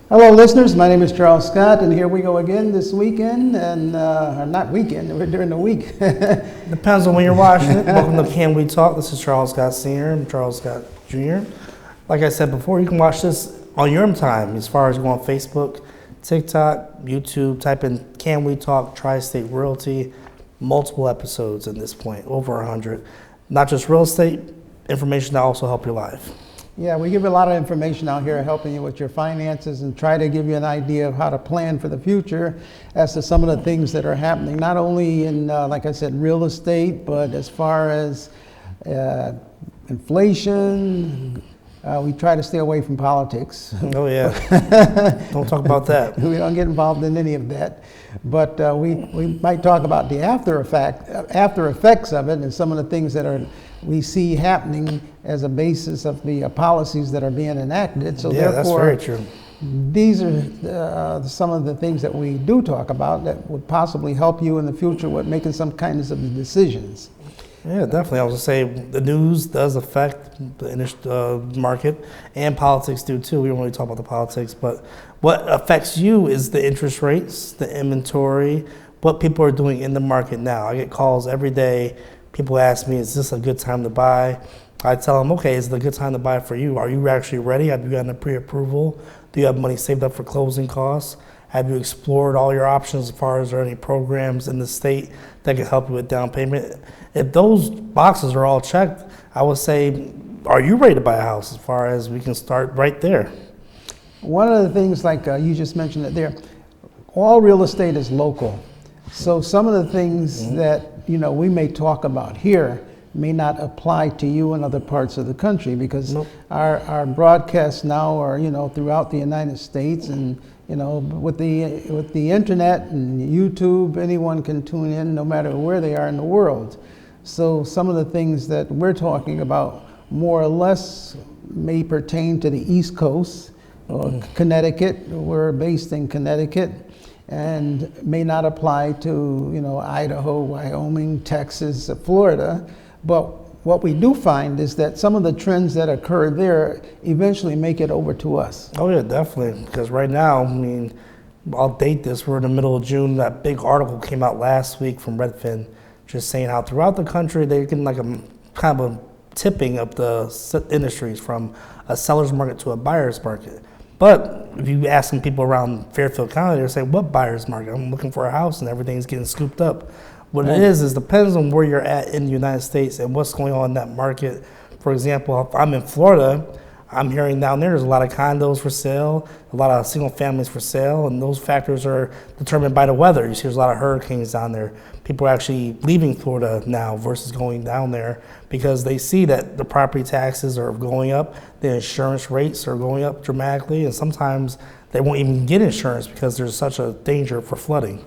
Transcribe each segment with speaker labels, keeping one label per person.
Speaker 1: Hello, listeners. My name is Charles Scott, and here we go again this weekend, and not weekend, we're during the week.
Speaker 2: Depends on when you're watching it. Welcome to Can We Talk? This is Charles Scott Sr. I'm Charles Scott Jr. Like I said before, you can watch this on your own time as far as you go on Facebook, TikTok, YouTube. Type in Can We Talk? Tri-State Realty. Multiple episodes at this point, over 100. Not just real estate, information that also help your life.
Speaker 1: Yeah, we give a lot of information out here helping you with your finances and try to give you an idea of how to plan for the future as to some of the things that are happening, not only in, like I said, real estate, but as far as inflation. We try to stay away from politics.
Speaker 2: Oh, yeah. Don't talk about that.
Speaker 1: We don't get involved in any of that. But we might talk about the after effects of it and some of the things that we see happening as a basis of the policies that are being enacted. So
Speaker 2: yeah,
Speaker 1: therefore,
Speaker 2: that's very true.
Speaker 1: These are some of the things that we do talk about that would possibly help you in the future with making some kinds of decisions.
Speaker 2: Yeah, definitely. I was going to say the news does affect the market, and politics do too. We don't really talk about the politics, but what affects you is the interest rates, the inventory, what people are doing in the market now. I get calls every day. People ask me, is this a good time to buy? I tell them, okay, is it a good time to buy for you? Are you actually ready? Have you gotten a pre-approval? Do you have money saved up for closing costs? Have you explored all your options as far as there are any programs in the state that can help you with down payment? If those boxes are all checked, I would say, are you ready to buy a house as far as we can start right there?
Speaker 1: One of the things, like you just mentioned it there, all real estate is local. So some of the things that we may talk about here may not apply to you in other parts of the country because our broadcasts now are throughout the United States, and with the internet and YouTube, anyone can tune in no matter where they are in the world. So some of the things that we're talking about more or less may pertain to the East Coast or Connecticut. We're based in Connecticut, and may not apply to Idaho, Wyoming, Texas, Florida. But what we do find is that some of the trends that occur there eventually make it over to us.
Speaker 2: Oh yeah, definitely. Because right now, I mean, I'll date this, we're in the middle of June. That big article came out last week from Redfin, just saying how throughout the country they're getting like a kind of a tipping of the industries from a seller's market to a buyer's market. But if you ask some people around Fairfield County, they're saying, what buyer's market? I'm looking for a house and everything's getting scooped up. What it is depends on where you're at in the United States and what's going on in that market. For example, if I'm in Florida, I'm hearing down there's a lot of condos for sale, a lot of single families for sale, and those factors are determined by the weather. You see there's a lot of hurricanes down there. People are actually leaving Florida now versus going down there because they see that the property taxes are going up, the insurance rates are going up dramatically, and sometimes they won't even get insurance because there's such a danger for flooding.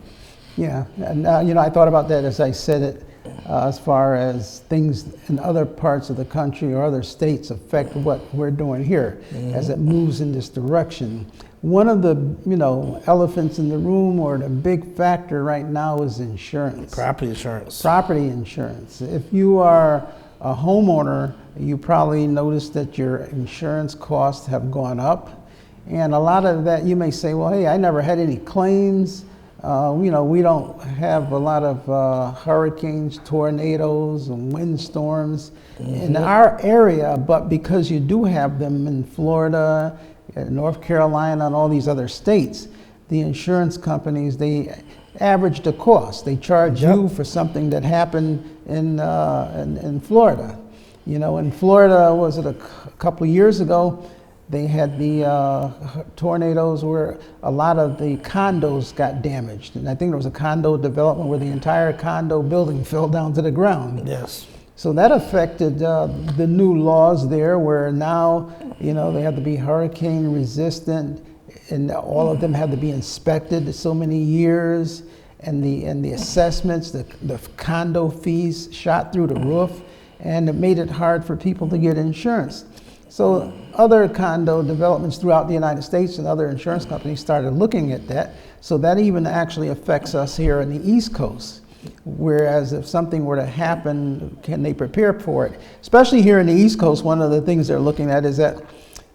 Speaker 1: Yeah, and I thought about that as I said it, as far as things in other parts of the country or other states affect what we're doing here as it moves in this direction. One of the elephants in the room, or the big factor right now, is insurance.
Speaker 2: Property insurance.
Speaker 1: Property insurance. If you are a homeowner, you probably noticed that your insurance costs have gone up, and a lot of that you may say, well, hey, I never had any claims. We don't have a lot of hurricanes, tornadoes, and windstorms in our area, but because you do have them in Florida, North Carolina, and all these other states, the insurance companies, they average the cost. They charge you for something that happened in Florida. In Florida, was it a couple of years ago, they had the tornadoes where a lot of the condos got damaged. And I think there was a condo development where the entire condo building fell down to the ground.
Speaker 2: Yes.
Speaker 1: So that affected the new laws there, where now, they have to be hurricane resistant, and all of them have to be inspected so many years. And the assessments, the condo fees shot through the roof, and it made it hard for people to get insurance. So other condo developments throughout the United States and other insurance companies started looking at that. So that even actually affects us here in the East Coast. Whereas if something were to happen, can they prepare for it? Especially here in the East Coast, one of the things they're looking at is that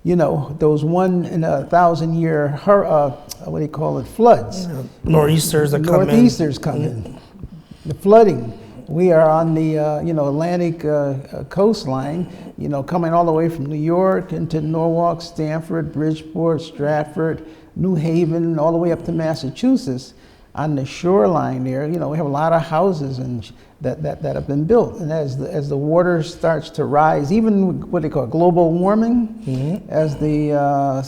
Speaker 1: those 1 in a 1,000-year, what do you call it, floods.
Speaker 2: Nor'easters that come in.
Speaker 1: Nor'easters come in. The flooding. We are on the Atlantic coastline, coming all the way from New York into Norwalk, Stamford, Bridgeport, Stratford, New Haven, all the way up to Massachusetts. On the shoreline there, we have a lot of houses that have been built, and as the water starts to rise, even what they call global warming, as the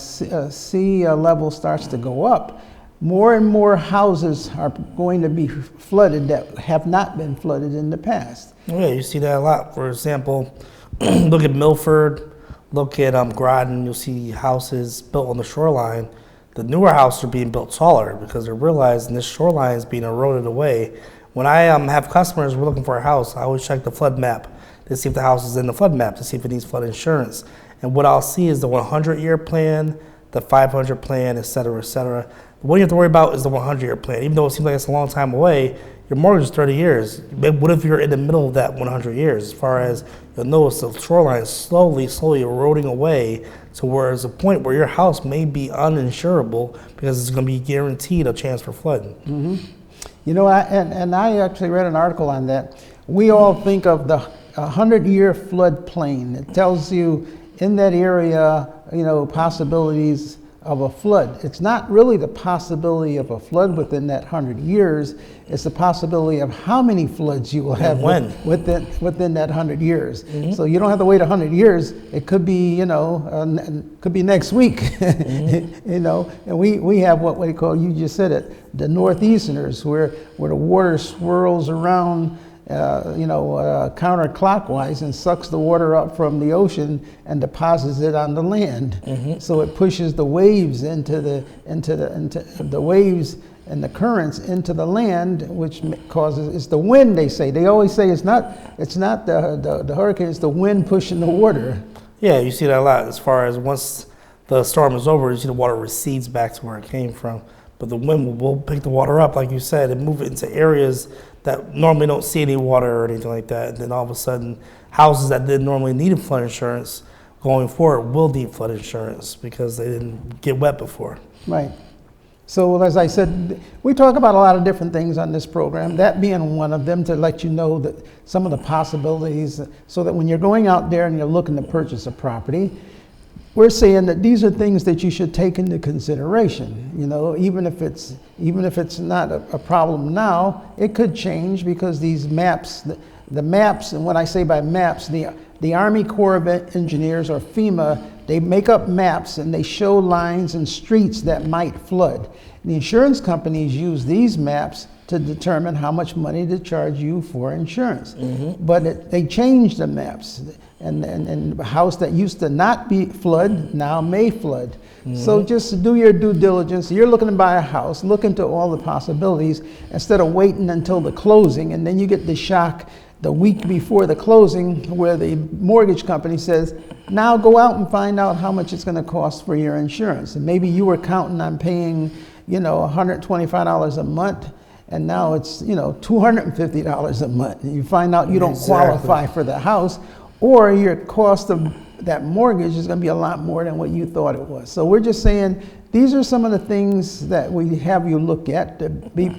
Speaker 1: sea level starts to go up, more and more houses are going to be flooded that have not been flooded in the past.
Speaker 2: Yeah, you see that a lot. For example, look at Milford, look at Groton. You'll see houses built on the shoreline. The newer houses are being built taller because they're realizing this shoreline is being eroded away. When I have customers, we're looking for a house, I always check the flood map to see if the house is in the flood map, to see if it needs flood insurance. And what I'll see is the 100-year plan, the 500 plan, et cetera, et cetera. What you have to worry about is the 100-year plan. Even though it seems like it's a long time away, your mortgage is 30 years. What if you're in the middle of that 100 years? As far as you'll notice the shoreline is slowly eroding away to where there's a point where your house may be uninsurable because it's going to be guaranteed a chance for flooding.
Speaker 1: I actually read an article on that. We all think of the 100-year floodplain. It tells you in that area, possibilities of a flood. It's not really the possibility of a flood within that 100 years. It's the possibility of how many floods you will have within that 100 years. So you don't have to wait 100 years. It could be, could be next week. And we have what we call, you just said it, the northeasterners, where the water swirls around counterclockwise and sucks the water up from the ocean and deposits it on the land. So it pushes the waves into the waves and the currents into the land, which causes, it's the wind, they say. They always say it's not the hurricane, it's the wind pushing the water.
Speaker 2: Yeah, you see that a lot. As far as once the storm is over, you see the water recedes back to where it came from. But the wind will pick the water up, like you said, and move it into areas that normally don't see any water or anything like that. And then all of a sudden, houses that didn't normally need flood insurance going forward will need flood insurance because they didn't get wet before.
Speaker 1: Right. So as I said, we talk about a lot of different things on this program, that being one of them, to let you know that some of the possibilities, so that when you're going out there and you're looking to purchase a property, we're saying that these are things that you should take into consideration. Even if it's not a problem now, it could change because these maps, the maps, and what I say by maps, the Army Corps of Engineers, or FEMA, they make up maps and they show lines and streets that might flood. The insurance companies use these maps to determine how much money to charge you for insurance. But they change the maps, and a house that used to not be flood now may flood. So just do your due diligence. You're looking to buy a house, look into all the possibilities instead of waiting until the closing, and then you get the shock the week before the closing where the mortgage company says, now go out and find out how much it's going to cost for your insurance. And maybe you were counting on paying, $125 a month, and now it's, $250 a month. And you find out you don't qualify for the house, or your cost of that mortgage is going to be a lot more than what you thought it was. So we're just saying these are some of the things that we have you look at to be,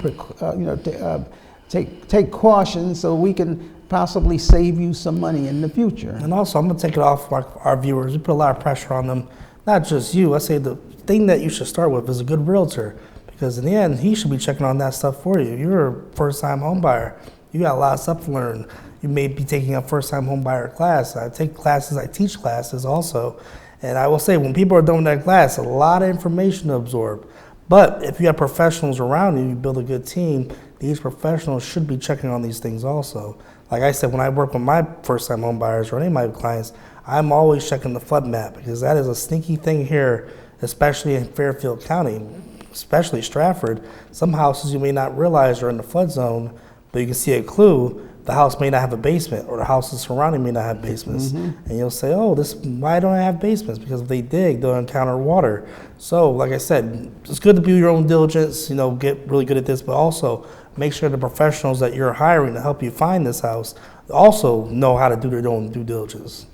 Speaker 1: take caution so we can possibly save you some money in the future.
Speaker 2: And also, I'm going to take it off our viewers. We put a lot of pressure on them, not just you. I say the thing that you should start with is a good realtor, because in the end, he should be checking on that stuff for you. You're a first-time home buyer. You got a lot of stuff to learn. You may be taking a first-time home buyer class. I take classes, I teach classes also. And I will say, when people are done with that class, a lot of information to absorb. But if you have professionals around you, you build a good team, these professionals should be checking on these things also. Like I said, when I work with my first-time home buyers or any of my clients, I'm always checking the flood map, because that is a sneaky thing here, especially in Fairfield County, especially Stratford. Some houses you may not realize are in the flood zone, but you can see a clue. The house may not have a basement, or the houses surrounding may not have basements. And you'll say, oh, why don't I have basements? Because if they dig, they'll encounter water. So like I said, it's good to do your own diligence, get really good at this, but also make sure the professionals that you're hiring to help you find this house also know how to do their own due diligence.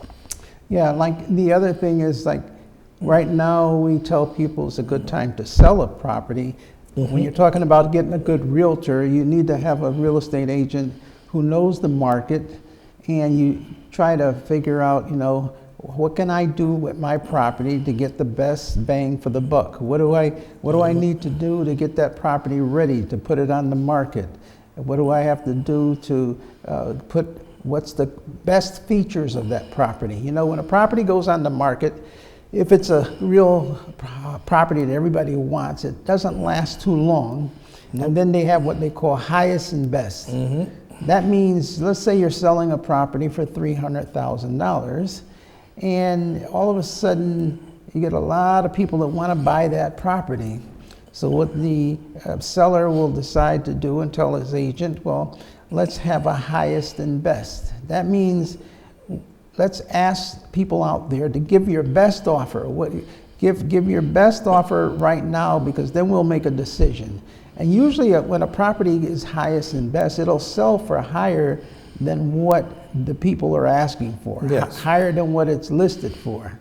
Speaker 1: Yeah, like the other thing is, like, Right now, we tell people it's a good time to sell a property. When you're talking about getting a good realtor, you need to have a real estate agent who knows the market, and you try to figure out, what can I do with my property to get the best bang for the buck? What do I need to do to get that property ready to put it on the market? What do I have to do to what's the best features of that property? When a property goes on the market, if it's a real property that everybody wants, it doesn't last too long. And then they have what they call highest and best. That means, let's say you're selling a property for $300,000, and all of a sudden you get a lot of people that want to buy that property. So what the seller will decide to do and tell his agent, well, let's have a highest and best. That means let's ask people out there to give your best offer. Give your best offer right now, because then we'll make a decision. And usually when a property is highest and best, it'll sell for higher than what the people are asking for, higher than what it's listed for.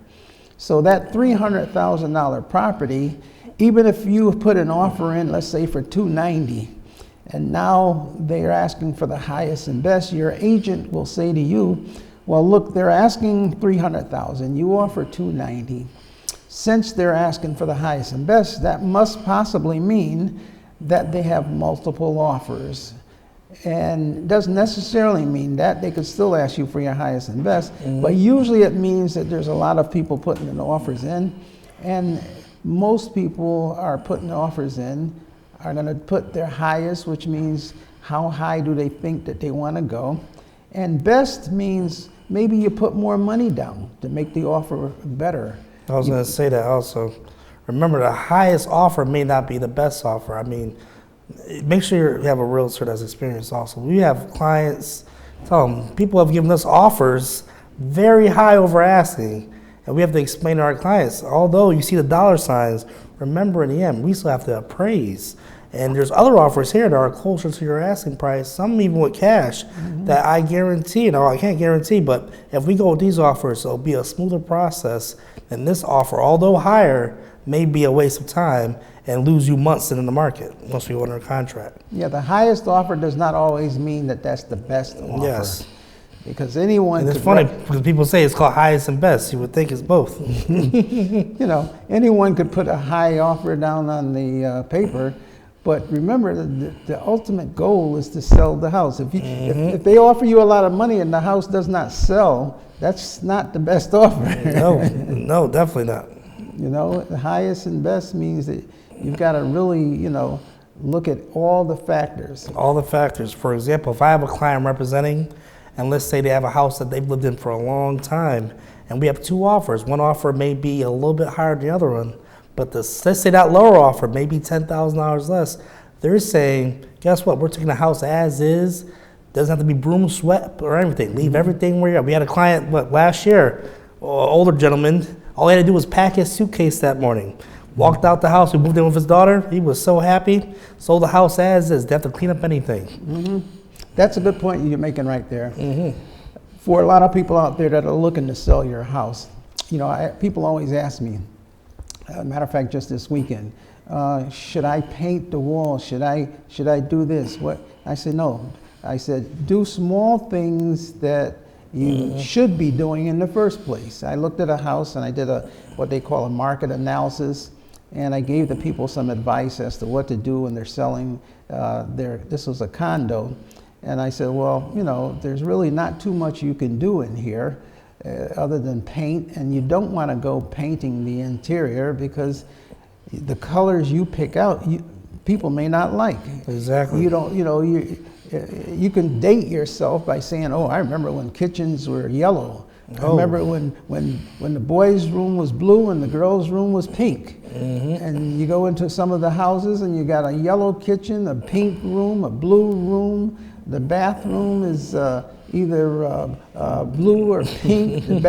Speaker 1: So that $300,000 property, even if you put an offer in, let's say for $290,000, and now they're asking for the highest and best, your agent will say to you, well, look, they're asking $300,000, you offer $290,000. Since they're asking for the highest and best, that must possibly mean that they have multiple offers. And it doesn't necessarily mean that. They could still ask you for your highest and best, but usually it means that there's a lot of people putting the offers in, and most people are putting offers in are going to put their highest, which means how high do they think that they want to go. And best means maybe you put more money down to make the offer better.
Speaker 2: I was going to say that also. Remember, the highest offer may not be the best offer. I mean, make sure you have a realtor that's experienced also. We have clients, people have given us offers very high over asking, and we have to explain to our clients, although you see the dollar signs, remember in the end, we still have to appraise. And there's other offers here that are closer to your asking price, some even with cash, that I guarantee, I can't guarantee, but if we go with these offers, it'll be a smoother process than this offer, although higher, may be a waste of time and lose you months in the market once we order a contract.
Speaker 1: Yeah, the highest offer does not always mean that that's the best offer.
Speaker 2: Yes.
Speaker 1: Because anyone
Speaker 2: and it's funny because people say it's called highest and best. You would think it's both.
Speaker 1: Anyone could put a high offer down on the paper, but remember the ultimate goal is to sell the house. If they offer you a lot of money and the house does not sell, that's not the best offer.
Speaker 2: No, definitely not.
Speaker 1: The highest and best means that you've got to really, look at all the factors.
Speaker 2: All the factors. For example, if I have a client I'm representing, and let's say they have a house that they've lived in for a long time, and we have two offers. One offer may be a little bit higher than the other one, but let's say that lower offer may be $10,000 less. They're saying, guess what? We're taking the house as is. Doesn't have to be broom swept or anything. Leave everything where you're at. We had a client last year, older gentleman. All he had to do was pack his suitcase that morning. Walked out the house. We moved in with his daughter. He was so happy. Sold the house as is. They have to clean up anything.
Speaker 1: That's a good point you're making right there. For a lot of people out there that are looking to sell your house, people always ask me, matter of fact, just this weekend, should I paint the walls? Should I do this? What? I said, no. I said, do small things that you should be doing in the first place. I looked at a house and I did what they call a market analysis, and I gave the people some advice as to what to do when they're selling this was a condo. And I said, well, there's really not too much you can do in here other than paint, and you don't want to go painting the interior because the colors you pick out, people may not like.
Speaker 2: Exactly.
Speaker 1: You can date yourself by saying, oh, I remember when kitchens were yellow. I remember when the boys' room was blue and the girls' room was pink. And you go into some of the houses and you got a yellow kitchen, a pink room, a blue room. The bathroom is either blue or pink.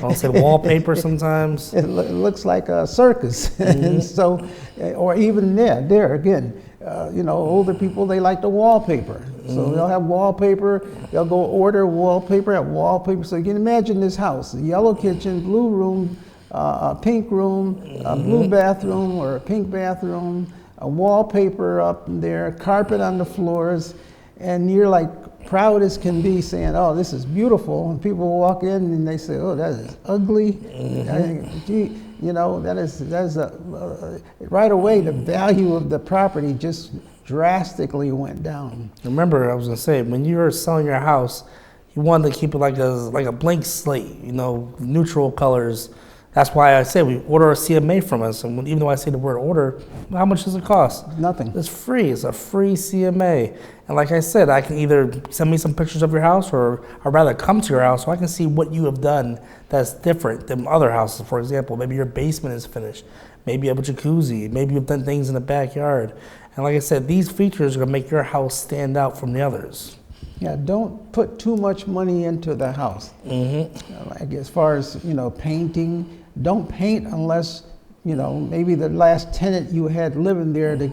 Speaker 2: I'll say wallpaper sometimes.
Speaker 1: It looks like a circus. And so, or even there again, older people, they like the wallpaper. So they'll have wallpaper, they'll go order wallpaper at wallpaper. So you can imagine this house, a yellow kitchen, blue room, a pink room, a blue bathroom or a pink bathroom, a wallpaper up there, carpet on the floors, and you're like proud as can be saying, oh, this is beautiful. And people walk in and they say, oh, that is ugly. Gee, you know, that is right away the value of the property just drastically went down.
Speaker 2: Remember, I was gonna say, when you were selling your house, you wanted to keep it like a blank slate, you know, neutral colors. That's why I say we order a CMA from us, and even though I say the word order, how much does it cost?
Speaker 1: Nothing.
Speaker 2: It's free. It's a free CMA. And like I said, I can either send me some pictures of your house, or I'd rather come to your house so I can see what you have done that's different than other houses. For example, maybe your basement is finished, maybe you have a jacuzzi, maybe you've done things in the backyard. And like I said, these features are gonna make your house stand out from the others.
Speaker 1: Yeah, don't put too much money into the house. Like as far as, you know, painting, don't paint unless, you know, maybe the last tenant you had living there, the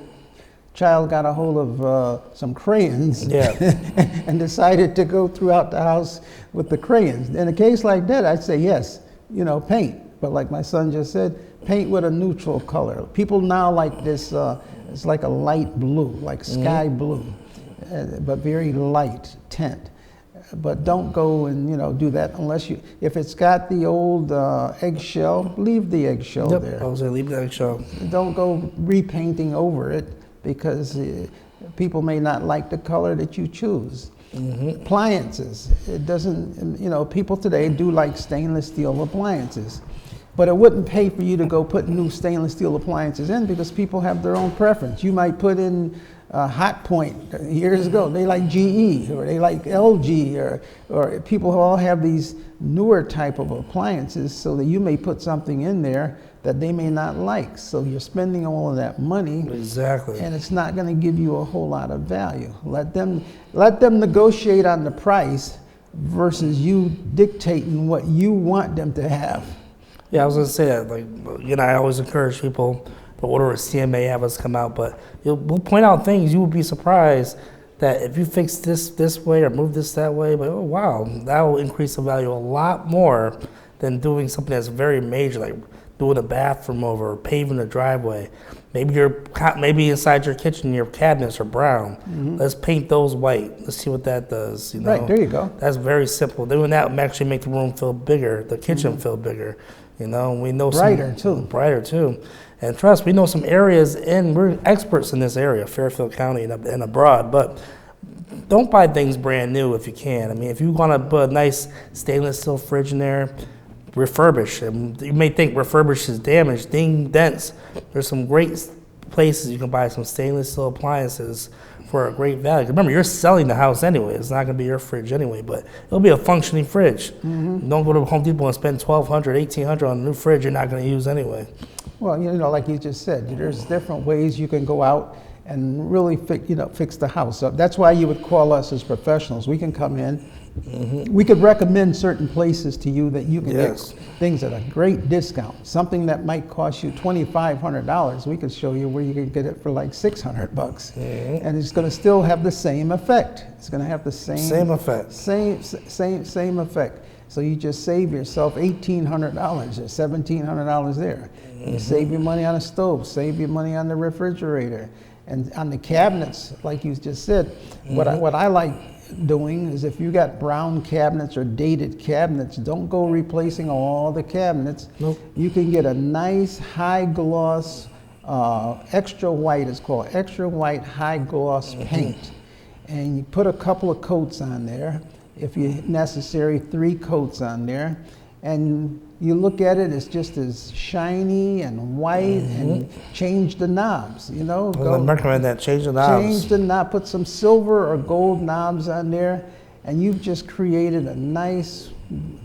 Speaker 1: child got a hold of some crayons and decided to go throughout the house with the crayons. In a case like that, I'd say yes, you know, paint. But like my son just said, paint with a neutral color. People now like this, it's like a light blue, like sky blue. But very light tint. But don't go and, you know, do that unless you, if it's got the old eggshell, leave the eggshell there.
Speaker 2: I was gonna leave the eggshell.
Speaker 1: Don't go repainting over it because people may not like the color that you choose. Appliances, it doesn't, you know, people today do like stainless steel appliances. But it wouldn't pay for you to go put new stainless steel appliances in because people have their own preference. You might put in Hot Point years ago. They like GE or they like LG or people who all have these newer type of appliances so that you may put something in there that they may not like. So you're spending all of that money.
Speaker 2: Exactly.
Speaker 1: And it's not going to give you a whole lot of value. Let them negotiate on the price versus you dictating what you want them to have.
Speaker 2: Yeah, I was gonna say that. Like, you know, I always encourage people to order a CMA, have us come out, but we'll point out things you will be surprised that if you fix this way or move this that way, but oh wow, that will increase the value a lot more than doing something that's very major, like doing a bathroom over or paving the driveway. Maybe inside your kitchen, your cabinets are brown. Let's paint those white. Let's see what that does. You know?
Speaker 1: Right, there you go.
Speaker 2: That's very simple. Doing that will actually make the room feel bigger, the kitchen feel bigger. You know, we know
Speaker 1: brighter
Speaker 2: too. And trust, we know some areas, and we're experts in this area, Fairfield County and abroad. But don't buy things brand new if you can. I mean, if you want to put a nice stainless steel fridge in there, refurbish. And you may think refurbish is damaged, dents. There's some great places you can buy some stainless steel appliances for a great value. Remember, you're selling the house anyway. It's not going to be your fridge anyway, but it'll be a functioning fridge. Don't go to Home Depot and spend $1,200, $1,800 on a new fridge you're not going to use anyway.
Speaker 1: Well, you know, like you just said, there's different ways you can go out and really fix the house up. That's why you would call us as professionals. We can come in. We could recommend certain places to you that you can get things at a great discount. Something that might cost you $2,500, we could show you where you can get it for like $600, and it's going to still have the same effect. It's going to have the same
Speaker 2: effect.
Speaker 1: Same effect. So you just save yourself $1,800 or $1,700 there. You save your money on a stove, save your money on the refrigerator, and on the cabinets, like you just said. What I like doing is if you got brown cabinets or dated cabinets, don't go replacing all the cabinets. You can get a nice high gloss, extra white, it's called extra white high gloss paint. And you put a couple of coats on there, if you necessary, 3 coats on there, and you look at it, it's just as shiny and white, and change the knobs, you know.
Speaker 2: I recommend that, change the knobs.
Speaker 1: Change the knob, put some silver or gold knobs on there, and you've just created a nice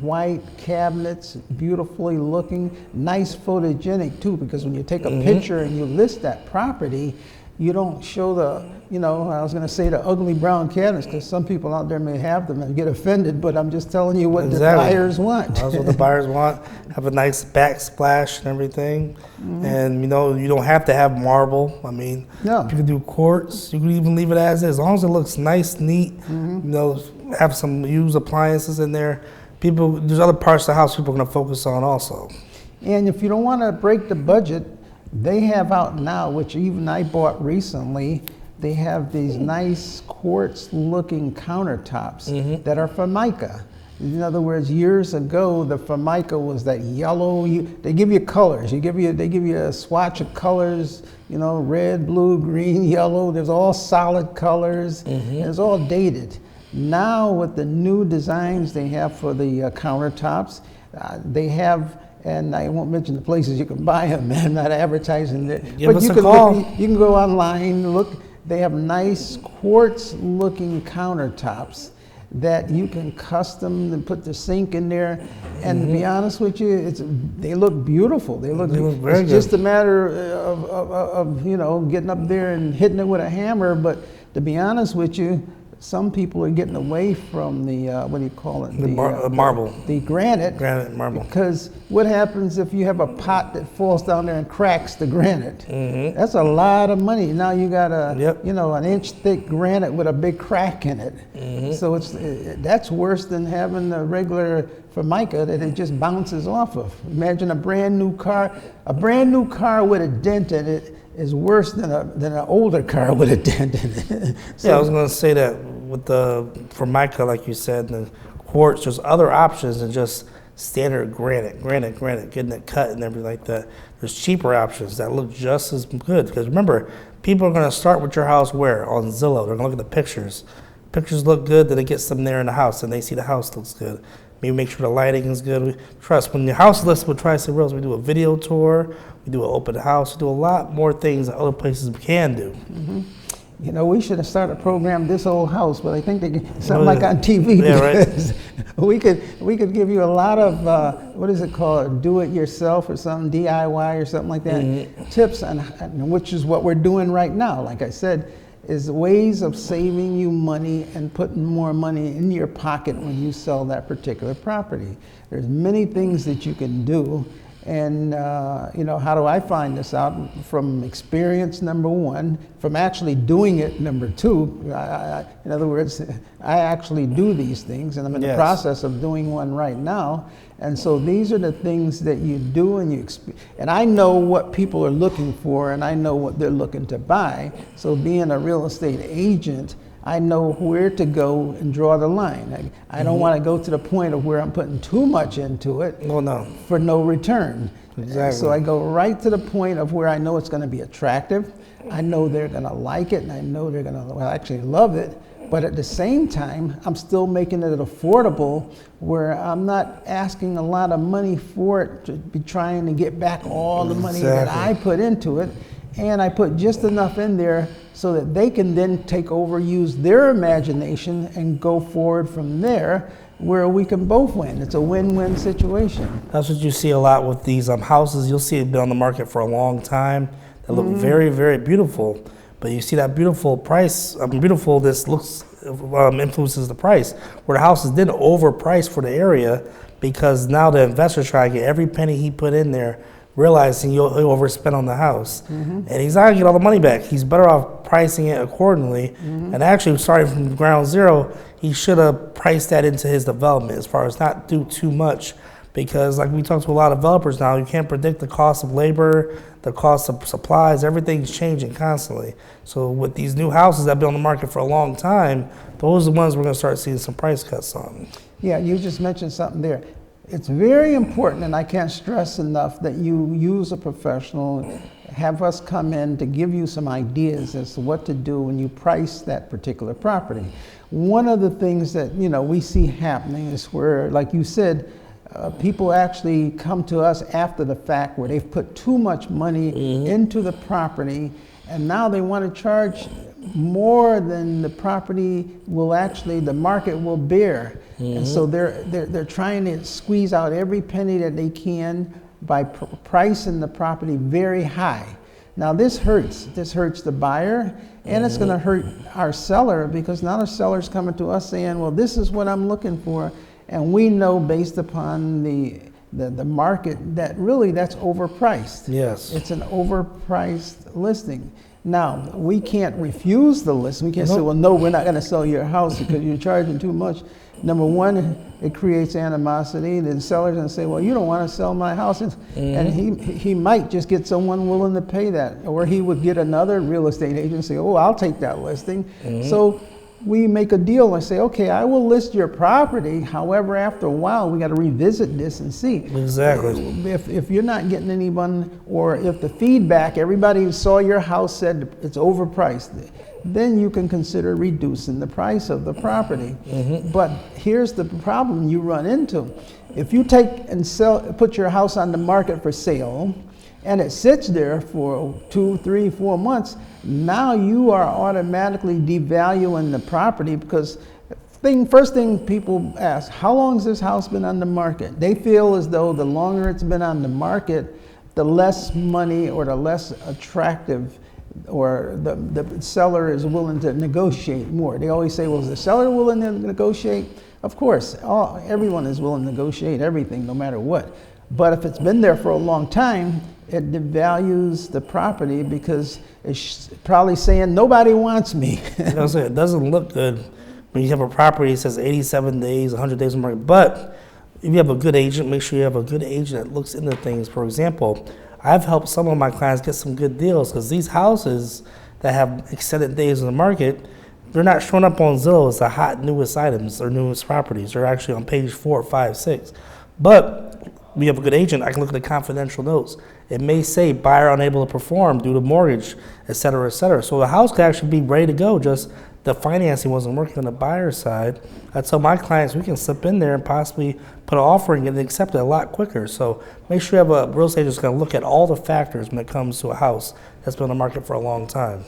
Speaker 1: white cabinets, beautifully looking, nice photogenic too, because when you take a picture and you list that property, you don't show the, you know, I was going to say the ugly brown cabinets, because some people out there may have them and get offended, but I'm just telling you what the buyers want.
Speaker 2: That's what the buyers want. Have a nice backsplash and everything. And, you know, you don't have to have marble. I mean, you can do quartz. You can even leave it as is long as it looks nice, neat. You know, have some used appliances in there. There's other parts of the house people are going to focus on also.
Speaker 1: And if you don't want to break the budget, they have out now, which even I bought recently, they have these nice quartz-looking countertops that are Formica. In other words, years ago, the Formica was that yellow. They give you colors. They give you a swatch of colors. You know, red, blue, green, yellow. There's all solid colors. And it's all dated. Now, with the new designs they have for the countertops, they have. And I won't mention the places you can buy them. I'm not advertising it.
Speaker 2: Give us a call.
Speaker 1: You can go online, look. They have nice quartz-looking countertops that you can custom and put the sink in there. And to be honest with you, they look beautiful. They look very good. It's just a matter of you know, getting up there and hitting it with a hammer. But to be honest with you, some people are getting away from the, what do you call it?
Speaker 2: The marble.
Speaker 1: The granite.
Speaker 2: Granite marble.
Speaker 1: Because what happens if you have a pot that falls down there and cracks the granite? That's a lot of money. Now you got you know, an inch thick granite with a big crack in it. So that's worse than having a regular Formica that it just bounces off of. Imagine a brand new car. A brand new car with a dent in it is worse than an older car with a dent in it. So,
Speaker 2: yeah, I was going to say that with the Formica, like you said, and the quartz, there's other options than just standard granite, getting it cut and everything like that. There's cheaper options that look just as good. Because remember, people are going to start with your house where? On Zillow. They're going to look at the pictures. Pictures look good, then it gets them there in the house, and they see the house looks good. Maybe make sure the lighting is good. Trust, when your house is listed with Tri-State Realty, we do a video tour, we do an open house, we do a lot more things that other places can do.
Speaker 1: You know, we should have started a program, This Old House, but I think they something like on TV.
Speaker 2: Yeah, right.
Speaker 1: we could give you a lot of what is it called, do it yourself or something, DIY or something like that. Tips on which is what we're doing right now. Like I said, is ways of saving you money and putting more money in your pocket when you sell that particular property. There's many things that you can do. And, you know, how do I find this out? From experience, number one, from actually doing it, number two. In other words, I actually do these things, and I'm in the process of doing one right now. And so these are the things that you do, and I know what people are looking for, and I know what they're looking to buy. So being a real estate agent, I know where to go and draw the line. I don't want to go to the point of where I'm putting too much into it for no return.
Speaker 2: Exactly.
Speaker 1: So I go right to the point of where I know it's going to be attractive. I know they're going to like it, and I know they're going to actually love it. But at the same time, I'm still making it affordable where I'm not asking a lot of money for it to be trying to get back all the money that I put into it. And I put just enough in there so that they can then take over, use their imagination, and go forward from there where we can both win. It's a win-win situation.
Speaker 2: That's what you see a lot with these houses. You'll see it been on the market for a long time. They look very, very beautiful. But you see that beautiful price, this looks influences the price. Where the houses did overprice for the area because now the investors try to get every penny he put in there, realizing he'll overspend on the house. And he's not going to get all the money back. He's better off pricing it accordingly. And actually, starting from ground zero, he should have priced that into his development as far as not do too much. Because like we talk to a lot of developers now, you can't predict the cost of labor, the cost of supplies, everything's changing constantly. So with these new houses that have been on the market for a long time, those are the ones we're going to start seeing some price cuts on.
Speaker 1: Yeah, you just mentioned something there. It's very important, and I can't stress enough, that you use a professional, have us come in to give you some ideas as to what to do when you price that particular property. One of the things that, you know, we see happening is where, like you said, people actually come to us after the fact where they've put too much money into the property, and now they want to charge more than the property will actually, the market will bear. And so they're trying to squeeze out every penny that they can by pricing the property very high. Now this hurts the buyer, and it's going to hurt our seller, because now the seller's coming to us saying, well, this is what I'm looking for. And we know based upon the market that really that's overpriced.
Speaker 2: Yes.
Speaker 1: It's an overpriced listing. Now, we can't refuse the list. We can't say, well, no, we're not going to sell your house because you're charging too much. Number one, it creates animosity. The seller's going to say, well, you don't want to sell my house. And he might just get someone willing to pay that. Or he would get another real estate agent and say, oh, I'll take that listing. So we make a deal and say, okay, I will list your property. However, after a while, we got to revisit this and see.
Speaker 2: Exactly.
Speaker 1: If you're not getting anyone, or if the feedback, everybody who saw your house said it's overpriced, then you can consider reducing the price of the property. But here's the problem you run into. If you take and put your house on the market for sale, and it sits there for 2, 3, 4 months, now you are automatically devaluing the property, because first thing people ask, how long has this house been on the market? They feel as though the longer it's been on the market, the less money or the less attractive, or the seller is willing to negotiate more. They always say, well, is the seller willing to negotiate? Of course, everyone is willing to negotiate everything, no matter what. But if it's been there for a long time, it devalues the property, because it's probably saying, nobody wants me.
Speaker 2: It doesn't look good when you have a property that says 87 days, 100 days on the market. But if you have a good agent, make sure you have a good agent that looks into things. For example, I've helped some of my clients get some good deals, because these houses that have extended days on the market, they're not showing up on Zillow as the hot newest items or newest properties. They're actually on page 4, 5, 6. But we have a good agent, I can look at the confidential notes. It may say buyer unable to perform due to mortgage, et cetera, et cetera. So the house could actually be ready to go, just the financing wasn't working on the buyer's side. I tell my clients we can slip in there and possibly put an offering and accept it a lot quicker. So make sure you have a real estate agent that's going to look at all the factors when it comes to a house that's been on the market for a long time.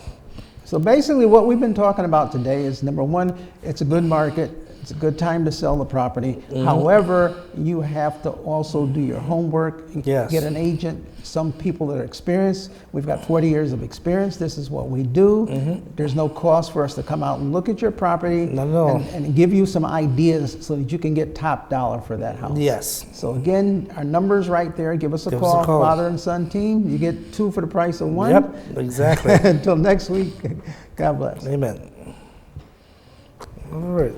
Speaker 1: So basically what we've been talking about today is, number one, it's a good market. It's a good time to sell the property. However, you have to also do your homework, get an agent, some people that are experienced. We've got 40 years of experience. This is what we do. There's no cost for us to come out and look at your property and give you some ideas so that you can get top dollar for that house.
Speaker 2: Yes.
Speaker 1: So again, our number's right there. Give us a call. Father and son team. You get 2 for the price of 1.
Speaker 2: Yep, exactly.
Speaker 1: Until next week, God bless.
Speaker 2: Amen. All right.